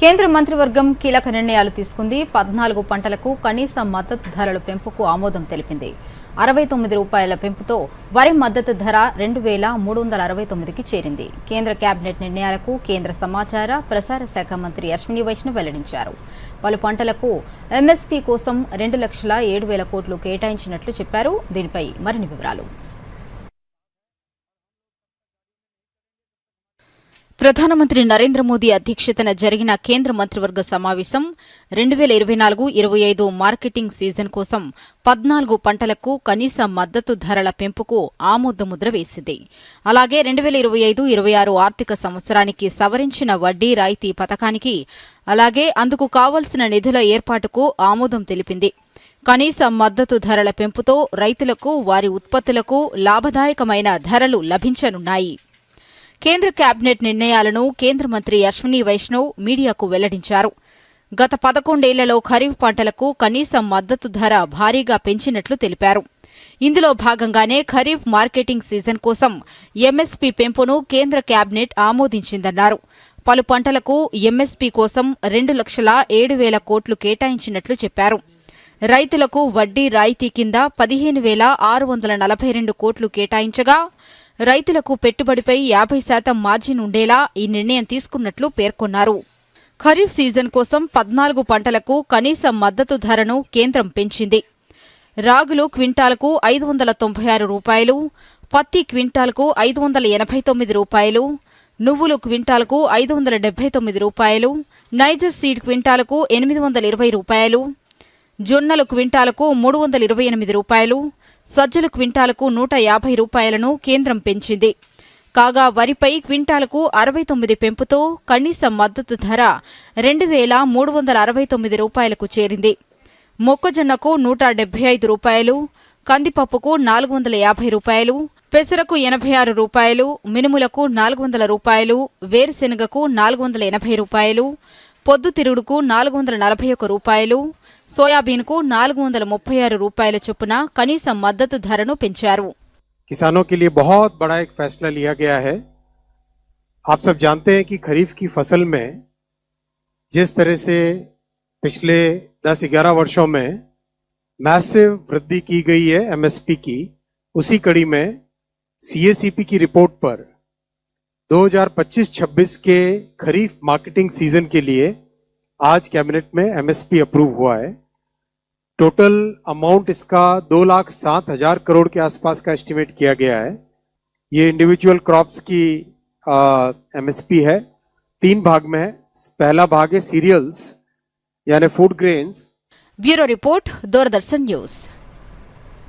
కేంద్ర మంత్రివర్గం కీలక నిర్ణయాలు తీసుకుంది. 14 పంటలకు కనీస మద్దతు ధరల పెంపుకు ఆమోదం తెలిపింది. 69 రూపాయల పెంపుతో వరి మద్దతు ధర 2369కి చేరింది. కేంద్ర కేబినెట్ నిర్ణయాలకు కేంద్ర సమాచార ప్రసార శాఖ మంత్రి అశ్విని వైష్ణవ్ వెల్లడించారు. పలు పంటలకు ఎంఎస్పీ కోసం 2,07,000 కోట్లు కేటాయించినట్లు చెప్పారు. దీనిపై మరిన్ని వివరాలు. ప్రధానమంత్రి నరేంద్ర మోదీ అధ్యక్షతన జరిగిన కేంద్ర మంత్రివర్గ సమావేశం 2024-25 మార్కెటింగ్ సీజన్ కోసం 14 పంటలకు కనీస మద్దతు ధరల పెంపుకు ఆమోదముద్ర వేసింది. అలాగే 2025-26 ఆర్థిక సంవత్సరానికి సవరించిన వడ్డీ రాయితీ పథకానికి, అలాగే అందుకు కావలసిన నిధుల ఏర్పాటుకు ఆమోదం తెలిపింది. కనీస మద్దతు ధరల పెంపుతో రైతులకు వారి ఉత్పత్తులకు లాభదాయకమైన ధరలు లభించనున్నాయి. కేంద్ర కేబినెట్ నిర్ణయాలను కేంద్ర మంత్రి అశ్విని వైష్ణవ్ మీడియాకు వెల్లడించారు. గత 11 ఏళ్లలో ఖరీఫ్ పంటలకు కనీస మద్దతు ధర భారీగా పెంచినట్లు తెలిపారు. ఇందులో భాగంగానే ఖరీఫ్ మార్కెటింగ్ సీజన్ కోసం ఎంఎస్పీ పెంపును కేంద్ర కేబినెట్ ఆమోదించిందన్నారు. పలు పంటలకు ఎంఎస్పీ కోసం 2,07,000 కోట్లు కేటాయించినట్లు చెప్పారు. రైతులకు వడ్డీ రాయితీ కింద 15,642 కోట్లు కేటాయించగా, రైతులకు పెట్టుబడిపై 50% మార్జిన్ ఉండేలా ఈ నిర్ణయం తీసుకున్నట్లు పేర్కొన్నారు. ఖరీఫ్ సీజన్ కోసం 14 పంటలకు కనీస మద్దతు ధరను కేంద్రం పెంచింది. రాగులు క్వింటాలకు 596 రూపాయలు, పత్తి క్వింటాలకు 589 రూపాయలు, నువ్వులు క్వింటాలకు 579 రూపాయలు, నైజర్ సీడ్ క్వింటాలకు 820 రూపాయలు, జొన్నలు క్వింటాలకు 328 రూపాయలు, సజ్జలు క్వింటాలకు 150 రూపాయలను కేంద్రం పెంచింది. కాగా వరిపై క్వింటాలకు 69 పెంపుతో కనీస మద్దతు ధర 2,369 రూపాయలకు చేరింది. మొక్కజొన్నకు 175 రూపాయలు, కందిపప్పుకు 450 రూపాయలు, పెసరకు 86 రూపాయలు, మినుములకు 400 రూపాయలు, వేరుశెనగకు 480 రూపాయలు, పొద్దుతిరుగుడుకు 441 రూపాయలు, సోయాబీన్కు 436 రూపాయల చొప్పున కనీస మద్దతు ధరను పెంచారు. किसानों के लिए बहुत बड़ा एक फैसला लिया गया है। आप सब जानते हैं कि खरीफ की फसल में जिस तरह से पिछले 10-11 वर्षों में मैसिव वृद्धि की गई है एमएसपी की, उसी कड़ी में सीएसीपी की रिपोर्ट पर 2025-26 के खरीफ मार्केटिंग सीजन के लिए आज कैबिनेट में एमएसपी अप्रूव हुआ है। टोटल अमाउंट इसका 2,07,000 करोड़ के आसपास का एस्टिमेट किया गया है। ये इंडिविजुअल क्रॉप्स की एमएसपी है, 3 भाग में है। पहला भाग है सीरियल्स यानी food grains. Bureau report, Doordarshan news.